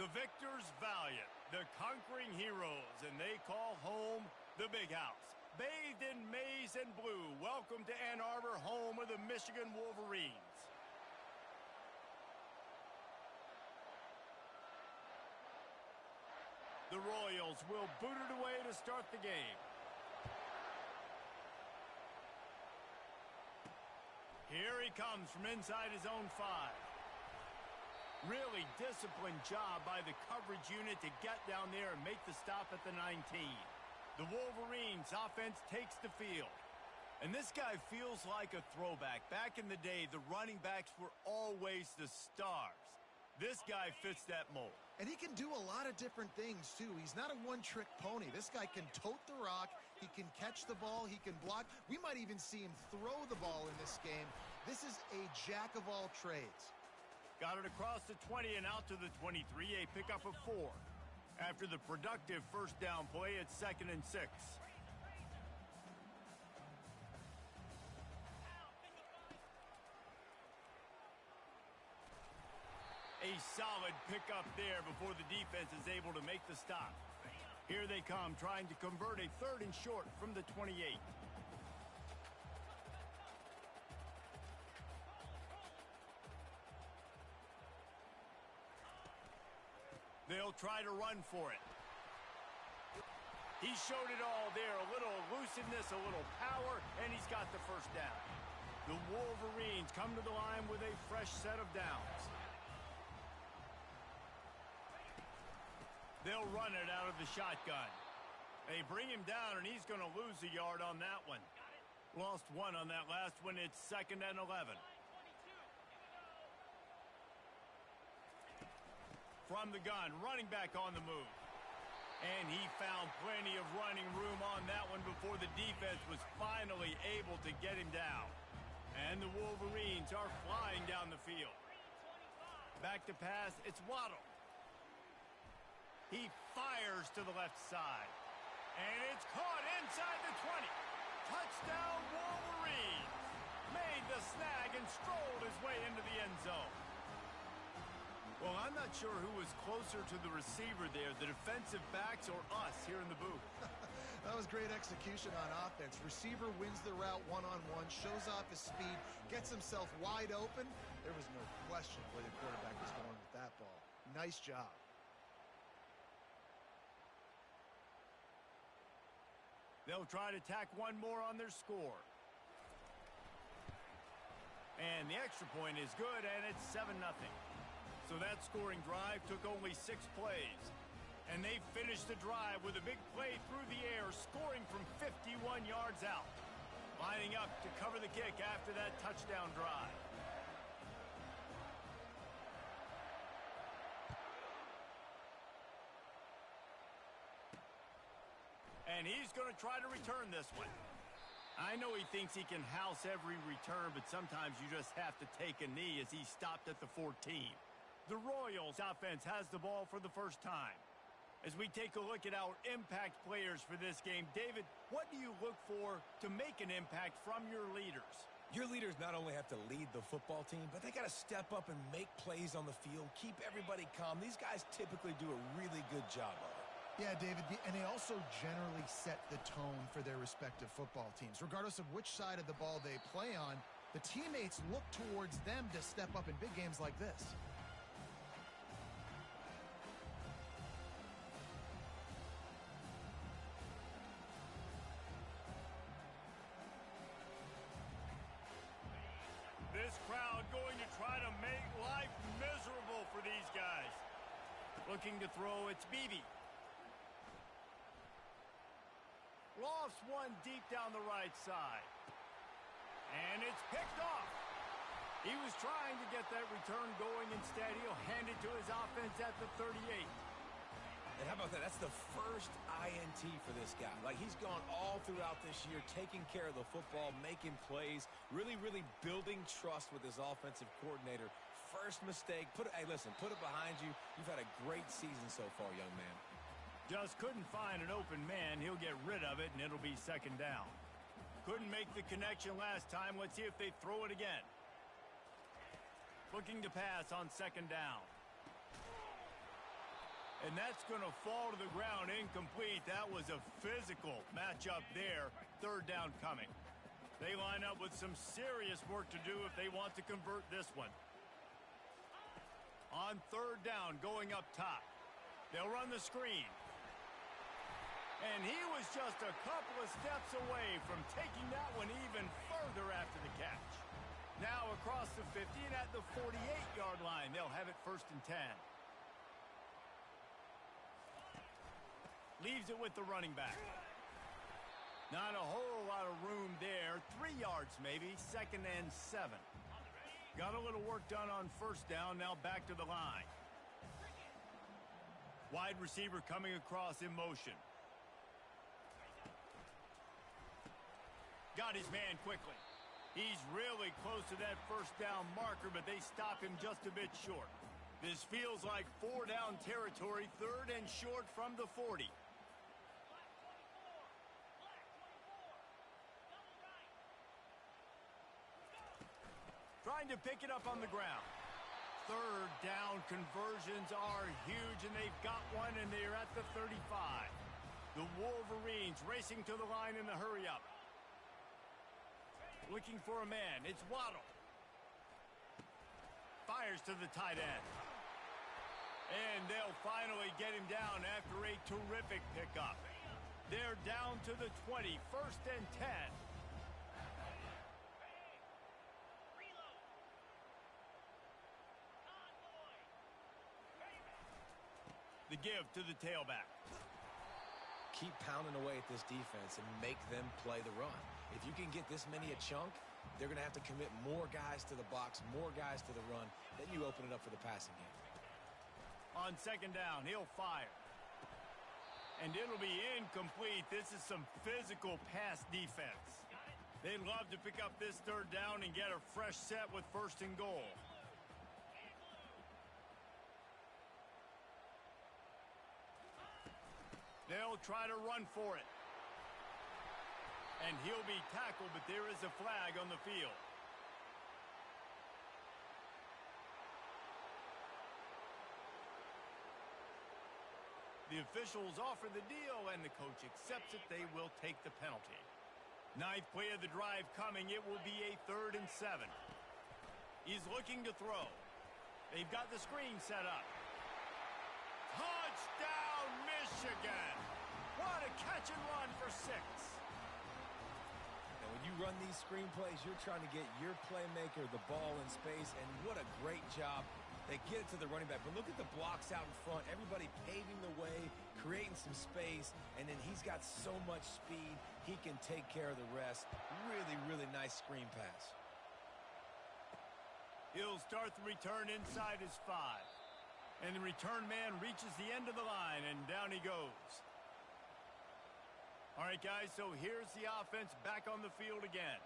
The victors valiant, the conquering heroes, and they call home the Big House. Bathed in maize and blue, welcome to Ann Arbor, home of the Michigan Wolverines. The Royals will boot it away to start the game. Here he comes from inside his own 5. Really disciplined job by the coverage unit to get down there and make the stop at the 19. The Wolverines offense takes the field. And this guy feels like a throwback. Back in the day, the running backs were always the stars. This guy fits that mold. And he can do a lot of different things, too. He's not a one-trick pony. This guy can tote the rock. He can catch the ball. He can block. We might even see him throw the ball in this game. This is a jack of all trades. Got it across the 20 and out to the 23, a pickup of 4. After the productive first down play, it's 2nd and 6. A solid pickup there before the defense is able to make the stop. Here they come, trying to convert a 3rd and short from the 28. They'll try to run for it. He showed it all there. A little elusiveness, a little power, and he's got the first down. The Wolverines come to the line with a fresh set of downs. They'll run it out of the shotgun. They bring him down, and he's going to lose a yard on that one. Lost 1 on that last one. It's 2nd and 11. From the gun, running back on the move. And he found plenty of running room on that one before the defense was finally able to get him down. And the Wolverines are flying down the field. Back to pass, it's Waddle. He fires to the left side. And it's caught inside the 20. Touchdown, Wolverines. Made the snag and strolled his way into the end zone. Well, I'm not sure who was closer to the receiver there, the defensive backs or us here in the booth. That was great execution on offense. Receiver wins the route one-on-one, shows off his speed, gets himself wide open. There was no question where the quarterback was going with that ball. Nice job. They'll try to tack one more on their score. And the extra point is good, and it's 7-0. So that scoring drive took only 6 plays. And they finished the drive with a big play through the air, scoring from 51 yards out. Lining up to cover the kick after that touchdown drive. And he's going to try to return this one. I know he thinks he can house every return, but sometimes you just have to take a knee as he stopped at the 14. The Royals offense has the ball for the first time. As we take a look at our impact players for this game, David, what do you look for to make an impact from your leaders? Your leaders not only have to lead the football team, but they got to step up and make plays on the field, keep everybody calm. These guys typically do a really good job of it. Yeah, David, and they also generally set the tone for their respective football teams. Regardless of which side of the ball they play on, the teammates look towards them to step up in big games like this. This crowd going to try to make life miserable for these guys. Looking to throw, it's Beebe. Lofts one deep down the right side. And it's picked off. He was trying to get that return going. Instead, he'll hand it to his offense at the 38. And how about that? That's the first INT for this guy. Like, he's gone all throughout this year, taking care of the football, making plays, really building trust with his offensive coordinator. First mistake. Hey, listen, put it behind you. You've had a great season so far, young man. Just couldn't find an open man. He'll get rid of it, and it'll be 2nd down. Couldn't make the connection last time. Let's see if they throw it again. Looking to pass on 2nd down. And that's going to fall to the ground incomplete. That was a physical matchup there. Third down coming. They line up with some serious work to do if they want to convert this one. On third down, going up top. They'll run the screen. And he was just a couple of steps away from taking that one even further after the catch. Now across the 50 and at the 48-yard line, they'll have it 1st and 10. Leaves it with the running back. Not a whole lot of room there. 3 yards maybe. 2nd and 7. Got a little work done on 1st down. Now back to the line. Wide receiver coming across in motion. Got his man quickly. He's really close to that 1st down marker, but they stop him just a bit short. This feels like 4 down territory. 3rd and short from the 40. Trying to pick it up on the ground. 3rd down conversions are huge, and they've got one, and they're at the 35. The Wolverines racing to the line in the hurry-up. Looking for a man. It's Waddle. Fires to the tight end. And they'll finally get him down after a terrific pickup. They're down to the 20. 1st and 10. The give to the tailback. Keep pounding away at this defense and make them play the run. If you can get this many a chunk, they're going to have to commit more guys to the box, more guys to the run. Then you open it up for the passing game. On 2nd down, he'll fire. And it'll be incomplete. This is some physical pass defense. They'd love to pick up this 3rd down and get a fresh set with 1st and goal. They'll try to run for it. And he'll be tackled, but there is a flag on the field. The officials offer the deal, and the coach accepts it. They will take the penalty. 9th play of the drive coming. It will be a 3rd and 7. He's looking to throw. They've got the screen set up. Touchdown, Michigan! What a catch and run for 6. And when you run these screen plays, you're trying to get your playmaker the ball in space, and what a great job. They get it to the running back, but look at the blocks out in front. Everybody paving the way, creating some space, and then he's got so much speed, he can take care of the rest. Really, really nice screen pass. He'll start the return inside his 5. And the return man reaches the end of the line, and down he goes. All right, guys, so here's the offense back on the field again.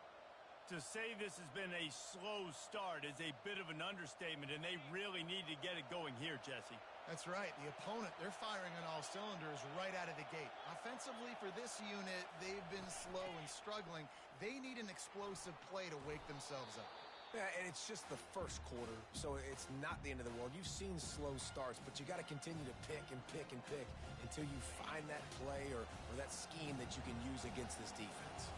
To say this has been a slow start is a bit of an understatement, and they really need to get it going here, Jesse. That's right. The opponent, they're firing on all cylinders right out of the gate. Offensively, for this unit, they've been slow and struggling. They need an explosive play to wake themselves up. Yeah, and it's just the 1st quarter, so it's not the end of the world. You've seen slow starts, but you got to continue to pick and pick and pick until you find that play or that scheme that you can use against this defense.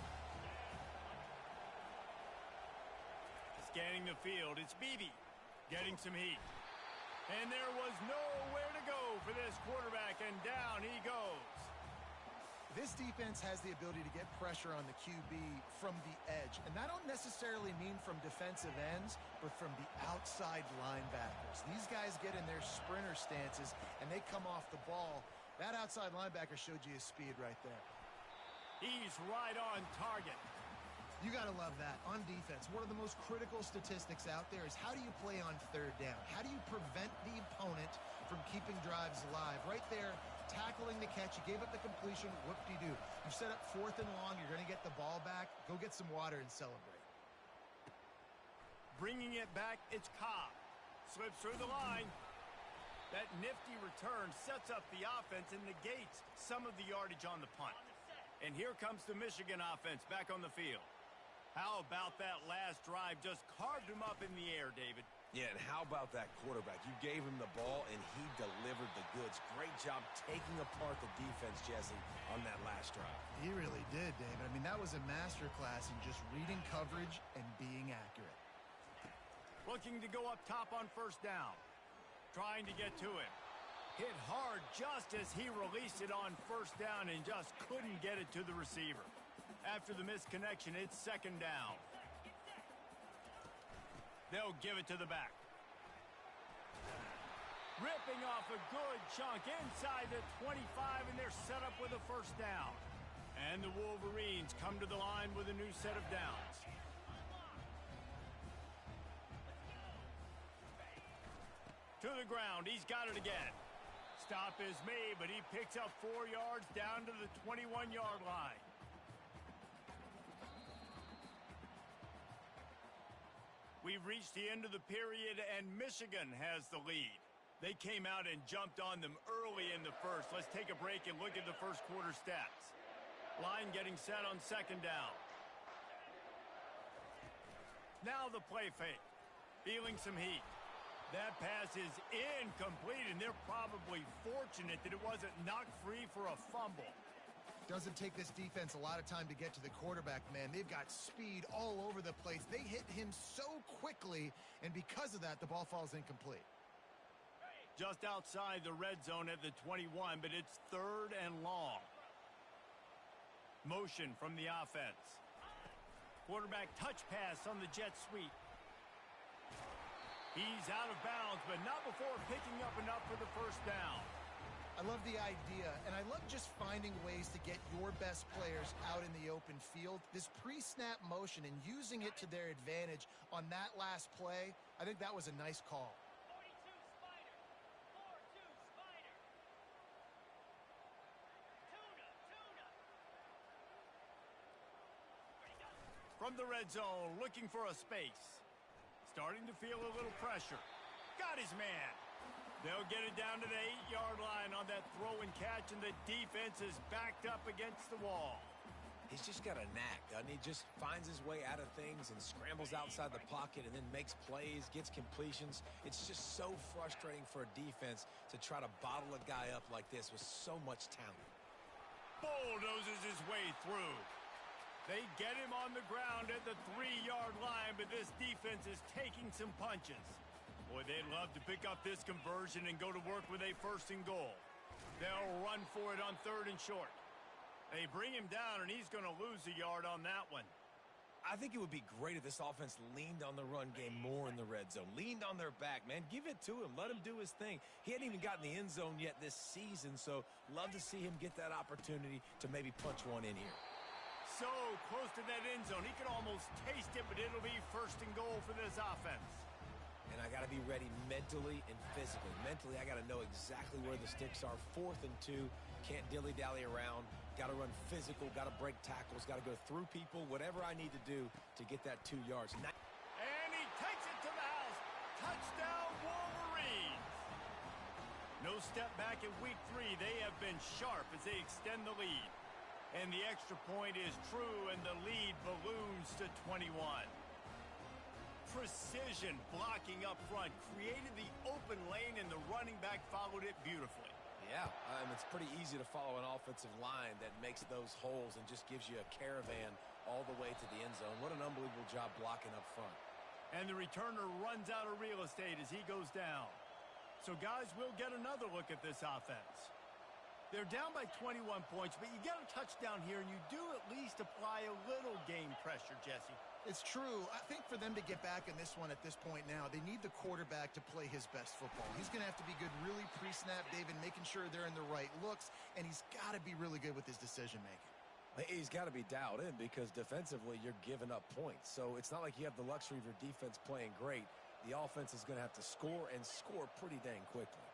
Scanning the field, it's Beebe getting some heat. And there was nowhere to go for this quarterback, and down he goes. This defense has the ability to get pressure on the QB from the edge. And that don't necessarily mean from defensive ends, but from the outside linebackers. These guys get in their sprinter stances, and they come off the ball. That outside linebacker showed you his speed right there. He's right on target. You got to love that. On defense, one of the most critical statistics out there is how do you play on 3rd down? How do you prevent the opponent from keeping drives alive? Right there, tackling the catch. You gave up the completion. Whoop-de-doo. You set up 4th and long. You're going to get the ball back. Go get some water and celebrate. Bringing it back, it's Cobb. Slips through the line. That nifty return sets up the offense and negates some of the yardage on the punt. And here comes the Michigan offense back on the field. How about that last drive? Just carved him up in the air, David. Yeah, and how about that quarterback? You gave him the ball, and he delivered the goods. Great job taking apart the defense, Jesse, on that last drive. He really did, David. I mean, that was a masterclass in just reading coverage and being accurate. Looking to go up top on first down. Trying to get to him. Hit hard just as he released it on first down and just couldn't get it to the receiver. After the missed connection, it's second down. They'll give it to the back. Ripping off a good chunk inside the 25, and they're set up with a first down. And the Wolverines come to the line with a new set of downs. To the ground, he's got it again. Stop is made, but he picks up 4 yards down to the 21-yard line. We've reached the end of the period, and Michigan has the lead. They came out and jumped on them early in the first. Let's take a break and look at the first quarter stats. Line getting set on second down. Now the play fake. Feeling some heat. That pass is incomplete, and they're probably fortunate that it wasn't knocked free for a fumble. Doesn't take this defense a lot of time to get to the quarterback, man. They've got speed all over the place. They hit him so quickly, and because of that, the ball falls incomplete. Just outside the red zone at the 21, but it's third and long. Motion from the offense. Quarterback touch pass on the jet sweep. He's out of bounds, but not before picking up enough for the first down. I love the idea, and I love just finding ways to get your best players out in the open field. This pre-snap motion and using it to their advantage on that last play, I think that was a nice call. 42 Spider. 4-2 Spider. Tuna. Ready, go. From the red zone, looking for a space. Starting to feel a little pressure. Got his man. They'll get it down to the 8-yard line on that throw and catch, and the defense is backed up against the wall. He's just got a knack, doesn't he? Just finds his way out of things and scrambles outside the pocket and then makes plays, gets completions. It's just so frustrating for a defense to try to bottle a guy up like this with so much talent. Bulldozes his way through. They get him on the ground at the 3-yard line, but this defense is taking some punches. Boy, they'd love to pick up this conversion and go to work with a first and goal. They'll run for it on third and short. They bring him down, and he's going to lose a yard on that one. I think it would be great if this offense leaned on the run game more in the red zone. Leaned on their back, man. Give it to him. Let him do his thing. He hadn't even gotten the end zone yet this season, so love to see him get that opportunity to maybe punch one in here. So close to that end zone. He could almost taste it, but it'll be first and goal for this offense. And I got to be ready mentally and physically. Mentally, I got to know exactly where the sticks are. 4th and 2. Can't dilly-dally around. Got to run physical. Got to break tackles. Got to go through people. Whatever I need to do to get that 2 yards. And he takes it to the house. Touchdown, Wolverines. No step back in week 3. They have been sharp as they extend the lead. And the extra point is true, and the lead balloons to 21. Precision blocking up front created the open lane, and the running back followed it beautifully. Yeah, it's pretty easy to follow an offensive line that makes those holes and just gives you a caravan all the way to the end zone. What an unbelievable job blocking up front. And the returner runs out of real estate as he goes down. So, guys, we'll get another look at this offense. They're down by 21 points, but you get a touchdown here, and you do at least apply a little game pressure, Jesse. It's true. I think for them to get back in this one at this point now, they need the quarterback to play his best football. He's going to have to be good really pre-snap, David, making sure they're in the right looks, and he's got to be really good with his decision-making. He's got to be dialed in because defensively you're giving up points. So it's not like you have the luxury of your defense playing great. The offense is going to have to score and score pretty dang quickly.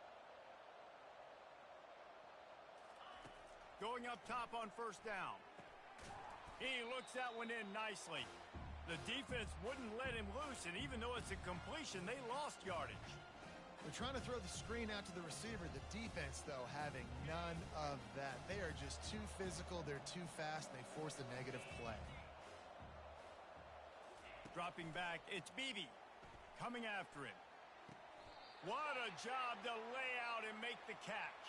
Going up top on first down. He looks that one in nicely. The defense wouldn't let him loose, and even though it's a completion, they lost yardage. They're trying to throw the screen out to the receiver. The defense, though, having none of that. They are just too physical. They're too fast. They force a negative play. Dropping back, it's Beebe coming after him. What a job to lay out and make the catch.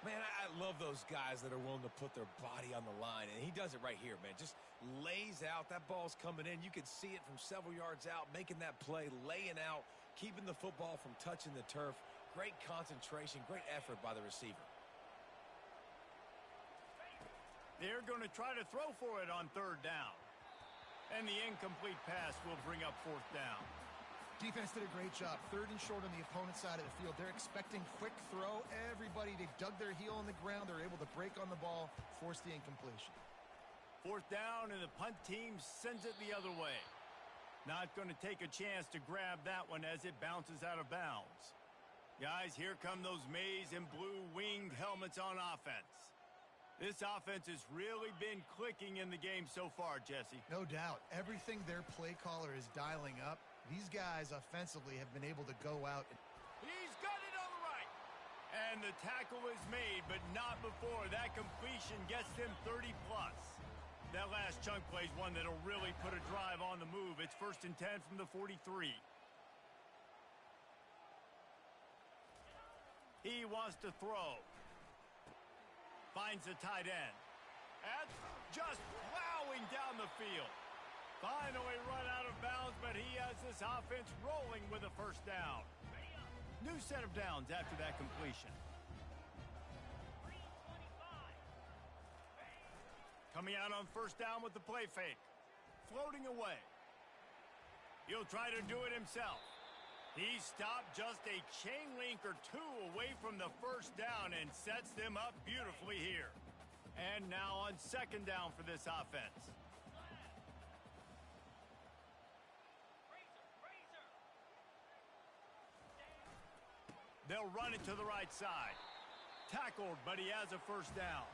Man, I love those guys that are willing to put their body on the line, and he does it right here, man. Just lays out. That ball's coming in. You can see it from several yards out, making that play, laying out, keeping the football from touching the turf. Great concentration, great effort by the receiver. They're going to try to throw for it on third down. And the incomplete pass will bring up fourth down. Defense did a great job. Third and short on the opponent's side of the field. They're expecting quick throw. Everybody, they dug their heel on the ground. They're able to break on the ball, force the incompletion. Fourth down, and the punt team sends it the other way. Not going to take a chance to grab that one as it bounces out of bounds. Guys, here come those maize and blue winged helmets on offense. This offense has really been clicking in the game so far, Jesse. No doubt. Everything their play caller is dialing up, these guys offensively have been able to go out. He's got it on the right. And the tackle is made, but not before that completion gets them 30-plus. That last chunk play is one that'll really put a drive on the move. It's 1st and 10 from the 43. He wants to throw. Finds the tight end. And just plowing down the field. Finally run out of bounds, but he has this offense rolling with a first down. New set of downs after that completion. Coming out on first down with the play fake. Floating away. He'll try to do it himself. He stopped just a chain link or two away from the first down and sets them up beautifully here. And now on second down for this offense. They'll run it to the right side. Tackled, but he has a first down.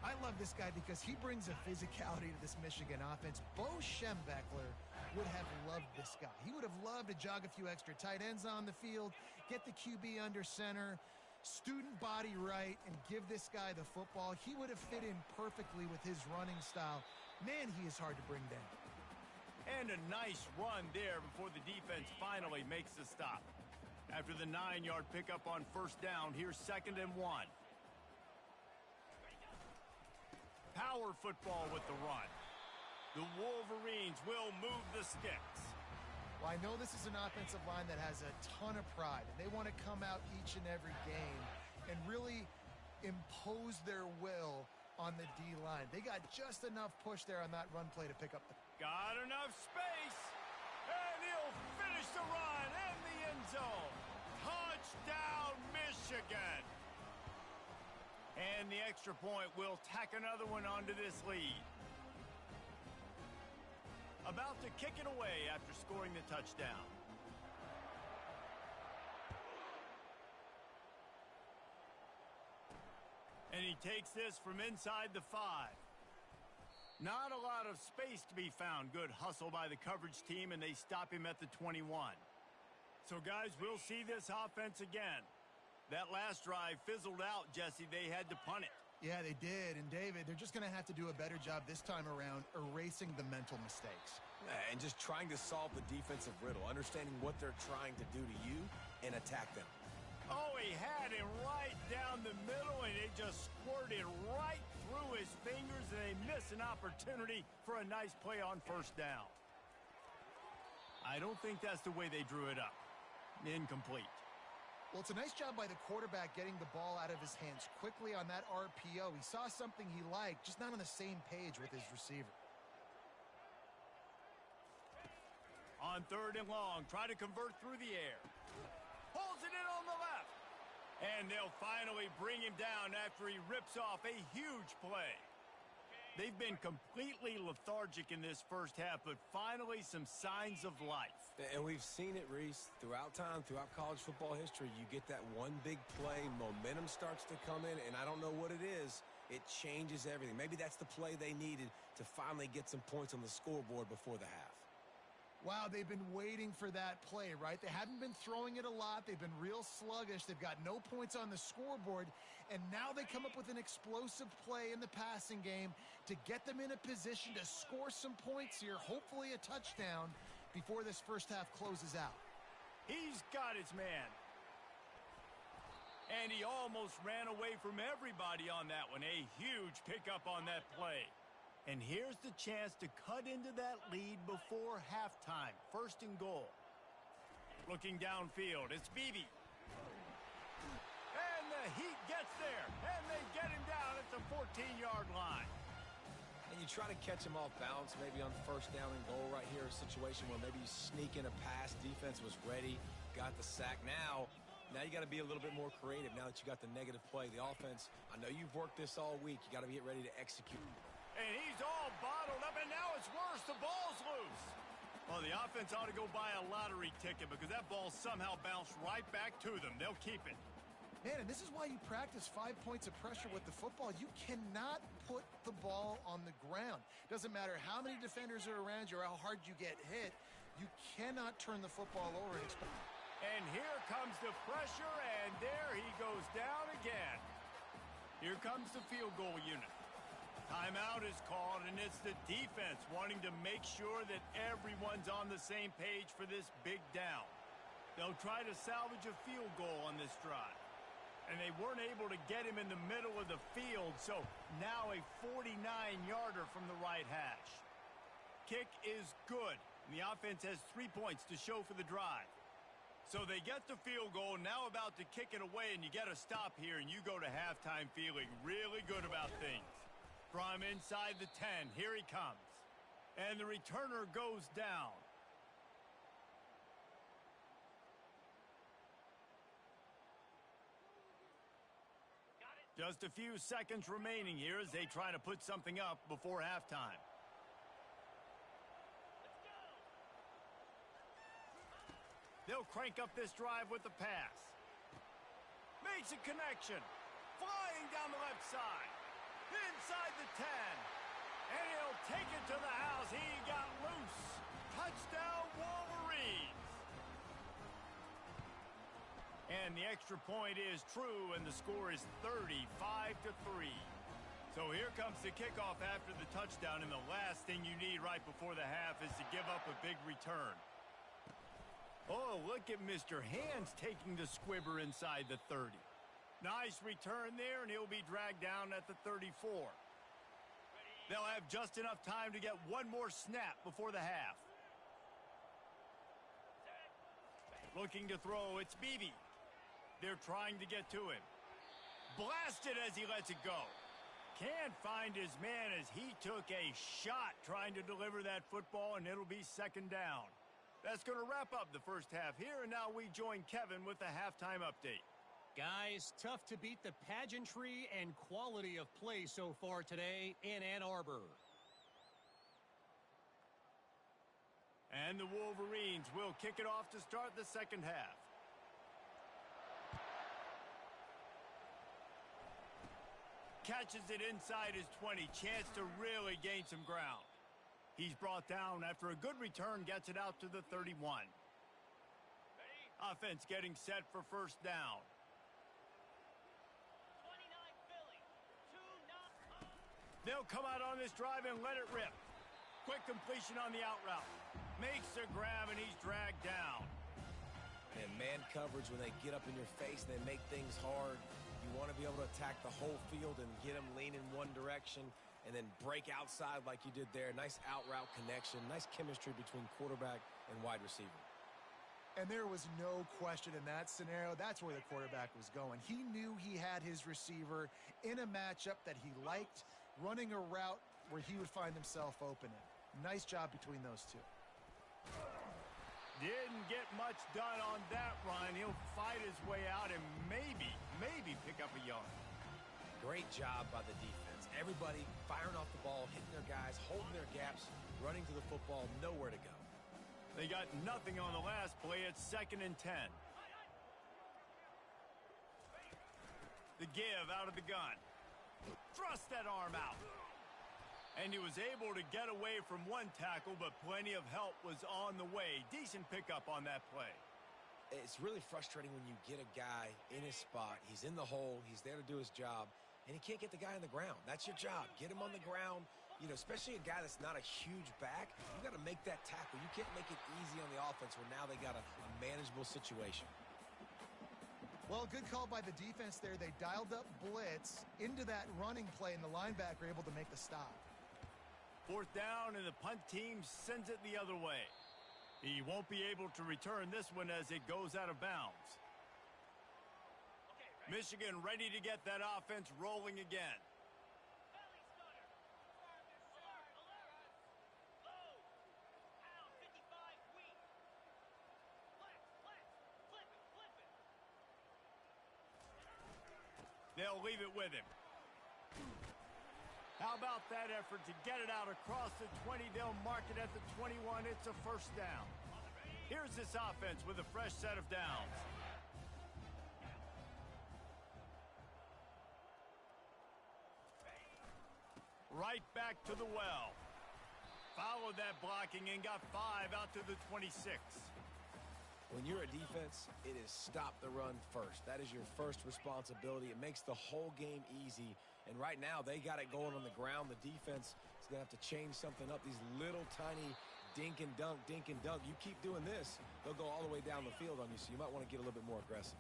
I love this guy because he brings a physicality to this Michigan offense. Bo Schembechler would have loved this guy. He would have loved to jog a few extra tight ends on the field, get the QB under center, student body right, and give this guy the football. He would have fit in perfectly with his running style. Man, he is hard to bring down. And a nice run there before the defense finally makes the stop. After the 9-yard pickup on first down, here's 2nd and 1. Power football with the run. The Wolverines will move the sticks. Well, I know this is an offensive line that has a ton of pride, and they want to come out each and every game and really impose their will on the D-line. They got just enough push there on that run play to pick up the... Got enough space, and he'll finish the run in the end zone. Touchdown, Michigan. And the extra point will tack another one onto this lead. About to kick it away after scoring the touchdown. And he takes this from inside the 5. Not a lot of space to be found. Good hustle by the coverage team, and they stop him at the 21. So, guys, we'll see this offense again. That last drive fizzled out, Jesse. They had to punt it. Yeah, they did. And, David, they're just going to have to do a better job this time around erasing the mental mistakes. And just trying to solve the defensive riddle, understanding what they're trying to do to you and attack them. Oh, he had him right down the middle, and it just squirted right through his fingers, and they miss an opportunity for a nice play on first down. I don't think that's the way they drew it up. Incomplete. Well, it's a nice job by the quarterback getting the ball out of his hands quickly on that RPO. He saw something he liked, just not on the same page with his receiver. On 3rd and long, try to convert through the air. Pulls it in on the left. And they'll finally bring him down after he rips off a huge play. They've been completely lethargic in this first half, but finally some signs of life. And we've seen it, Reese, throughout time, throughout college football history. You get that one big play, momentum starts to come in, and I don't know what it is. It changes everything. Maybe that's the play they needed to finally get some points on the scoreboard before the half. Wow, they've been waiting for that play, right? They haven't been throwing it a lot. They've been real sluggish. They've got no points on the scoreboard. And now they come up with an explosive play in the passing game to get them in a position to score some points here, hopefully a touchdown, before this first half closes out. He's got his man. And he almost ran away from everybody on that one. A huge pickup on that play. And here's the chance to cut into that lead before halftime. First and goal. Looking downfield, it's Beebe. And the Heat gets there. And they get him down at the 14-yard line. And you try to catch him off balance, maybe on first down and goal right here, a situation where maybe you sneak in a pass, defense was ready, got the sack. Now you got to be a little bit more creative now that you got the negative play. The offense, I know you've worked this all week. You got to get ready to execute. And he's all bottled up, and now it's worse. The ball's loose. Well, the offense ought to go buy a lottery ticket because that ball somehow bounced right back to them. They'll keep it. Man, and this is why you practice 5 points of pressure with the football. You cannot put the ball on the ground. Doesn't matter how many defenders are around you or how hard you get hit. You cannot turn the football over and expect. And here comes the pressure, and there he goes down again. Here comes the field goal unit. Timeout is called, and it's the defense wanting to make sure that everyone's on the same page for this big down. They'll try to salvage a field goal on this drive. And they weren't able to get him in the middle of the field, so now a 49-yarder from the right hash. Kick is good. The offense has 3 points to show for the drive. So they get the field goal, now about to kick it away, and you get a stop here, and you go to halftime feeling really good about things. From inside the 10, here he comes. And the returner goes down. Just a few seconds remaining here as they try to put something up before halftime. They'll crank up this drive with the pass. Makes a connection. Flying down the left side. Inside the 10. And he'll take it to the house. He got loose. Touchdown, Wolverines. And the extra point is true, and the score is 35-3. So here comes the kickoff after the touchdown, and the last thing you need right before the half is to give up a big return. Oh, look at Mr. Hands taking the squibber inside the 30. Nice return there, and he'll be dragged down at the 34. They'll have just enough time to get one more snap before the half. Looking to throw, it's Beebe. They're trying to get to him. Blasted as he lets it go. Can't find his man as he took a shot trying to deliver that football, and it'll be second down. That's going to wrap up the first half here, and now we join Kevin with the halftime update. Guys, tough to beat the pageantry and quality of play so far today in Ann Arbor. And the Wolverines will kick it off to start the second half. Catches it inside his 20. Chance to really gain some ground. He's brought down after a good return, gets it out to the 31. Offense getting set for first down. 29 Philly. 2-0. They'll come out on this drive and let it rip. Quick completion on the out route. Makes a grab, and he's dragged down. And man coverage, when they get up in your face, they make things hard. You want to be able to attack the whole field and get them leaning one direction and then break outside like you did there. Nice out route connection. Nice chemistry between quarterback and wide receiver. And there was no question in that scenario. That's where the quarterback was going. He knew he had his receiver in a matchup that he liked, running a route where he would find himself open in. Nice job between those two. Didn't get much done on that run. He'll fight his way out and maybe pick up a yard. Great job by the defense. Everybody firing off the ball, hitting their guys, holding their gaps, running to the football, nowhere to go. They got nothing on the last play. It's 2nd and 10. The give out of the gun. Thrust that arm out. And he was able to get away from one tackle, but plenty of help was on the way. Decent pickup on that play. It's really frustrating when you get a guy in his spot. He's in the hole. He's there to do his job, and he can't get the guy on the ground. That's your job. Get him on the ground. You know, especially a guy that's not a huge back. You got to make that tackle. You can't make it easy on the offense where now they got a manageable situation. Well, good call by the defense there. They dialed up blitz into that running play, and the linebacker able to make the stop. 4th down, and the punt team sends it the other way. He won't be able to return this one as it goes out of bounds. Michigan ready to get that offense rolling again. Belly stutter. Alert, alert. Low. Pound 55 weak. Flex, flex. Flip it, flip it. They'll leave it with him. How about that effort to get it out across the 20? They'll mark it at the 21. It's a 1st down. Here's this offense with a fresh set of downs. Right back to the well. Followed that blocking and got 5 out to the 26. When you're a defense, it is stop the run first. That is your first responsibility. It makes the whole game easy. And right now, they got it going on the ground. The defense is going to have to change something up. These little tiny dink and dunk, dink and dunk. You keep doing this, they'll go all the way down the field on you, so you might want to get a little bit more aggressive.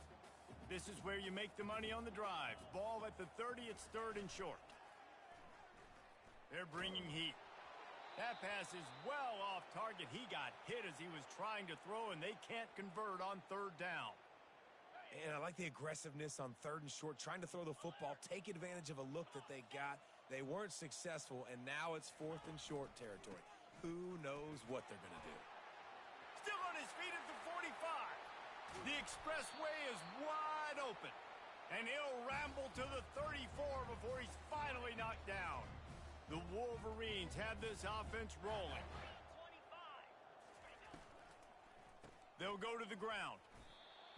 This is where you make the money on the drive. Ball at the 30, it's 3rd and short. They're bringing heat. That pass is well off target. He got hit as he was trying to throw, and they can't convert on 3rd down. And I like the aggressiveness on 3rd and short, trying to throw the football, take advantage of a look that they got. They weren't successful, and now it's 4th and short territory. Who knows what they're going to do? Still on his feet at the 45. The expressway is wide open, and he'll ramble to the 34 before he's finally knocked down. The Wolverines have this offense rolling. 25. They'll go to the ground.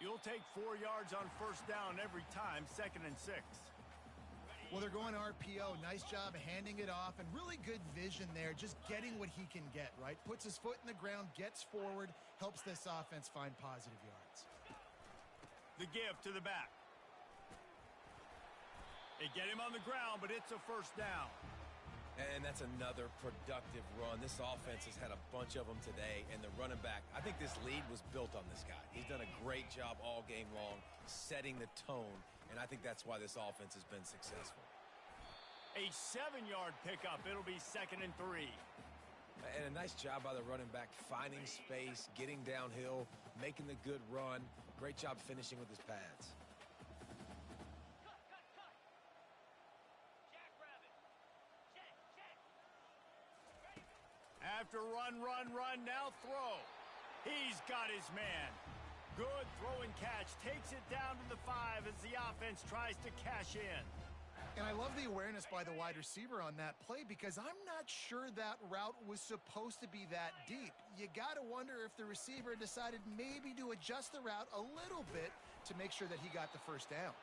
You'll take 4 yards on 1st down every time, 2nd and 6. Well, they're going RPO. Nice job handing it off, and really good vision there, just getting what he can get, right? Puts his foot in the ground, gets forward, helps this offense find positive yards. The give to the back. They get him on the ground, but it's a 1st down. And that's another productive run. This offense has had a bunch of them today, and the running back, I think this lead was built on this guy. He's done a great job all game long setting the tone, and I think that's why this offense has been successful. A 7-yard pickup. It'll be 2nd and 3. And a nice job by the running back, finding space, getting downhill, making the good run. Great job finishing with his pads. After run, now throw. He's got his man. Good throw and catch. Takes it down to the 5 as the offense tries to cash in. And I love the awareness by the wide receiver on that play, because I'm not sure that route was supposed to be that deep. You got to wonder if the receiver decided maybe to adjust the route a little bit to make sure that he got the 1st down.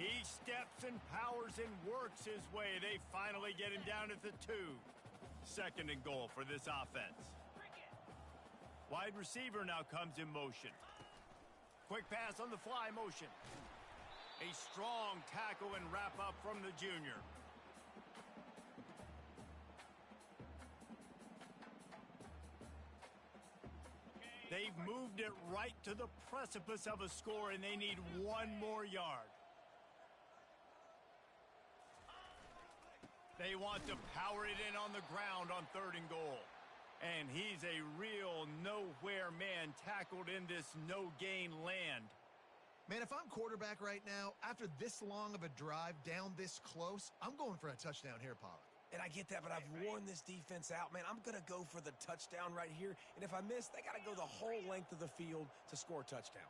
He steps and powers and works his way. They finally get him down at the 2. 2nd and goal for this offense. Wide receiver now comes in motion. Quick pass on the fly motion. A strong tackle and wrap up from the junior. They've moved it right to the precipice of a score, and they need 1 more yard. They want to power it in on the ground on 3rd and goal. And he's a real nowhere man, tackled in this no-gain land. Man, if I'm quarterback right now, after this long of a drive down this close, I'm going for a touchdown here, Pollard. And I get that, but I've worn this defense out. Man, I'm going to go for the touchdown right here. And if I miss, they got to go the whole length of the field to score a touchdown.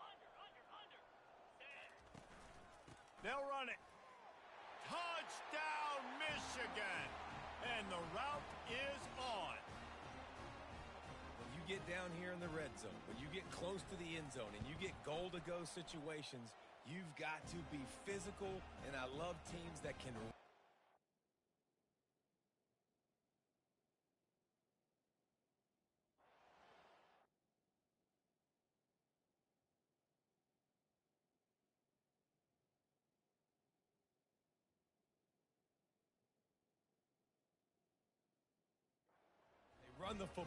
Under. They'll run it. Touchdown, Michigan! And the route is on. When you get down here in the red zone, when you get close to the end zone, and you get goal-to-go situations, you've got to be physical, and I love teams that can... run the football.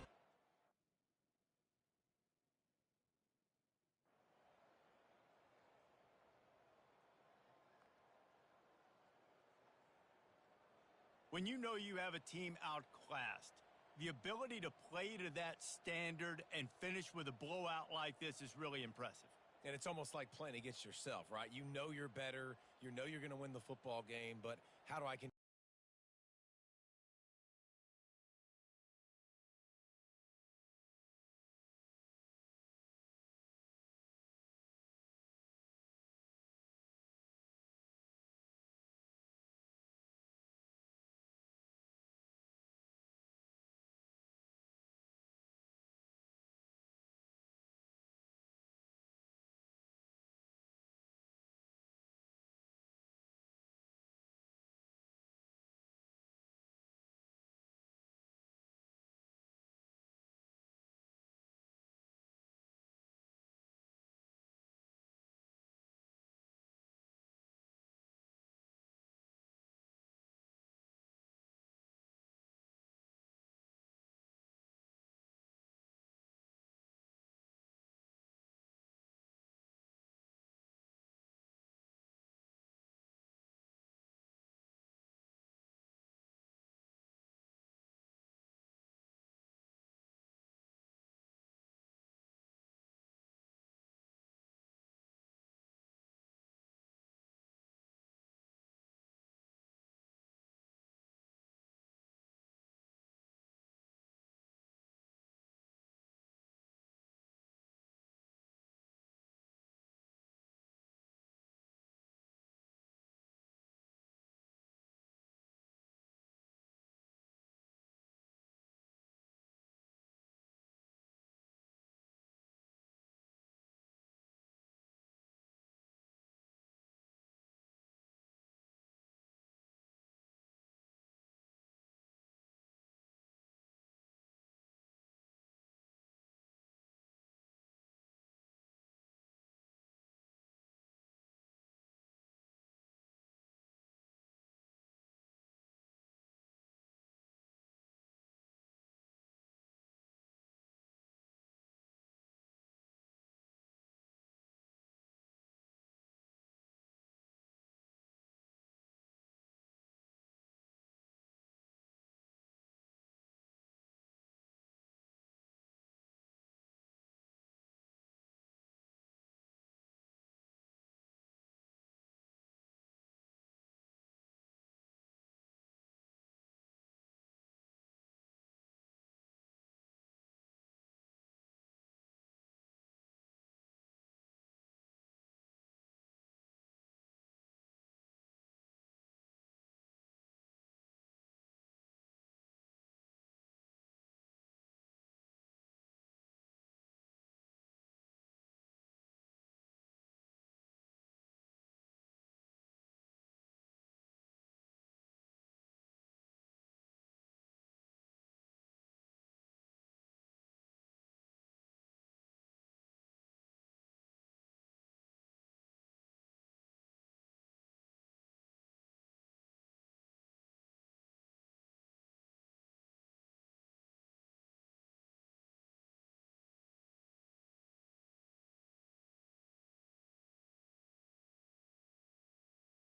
When you know you have a team outclassed, the ability to play to that standard and finish with a blowout like this is really impressive. And it's almost like playing against yourself, right? You know you're better. You know you're going to win the football game, but how do I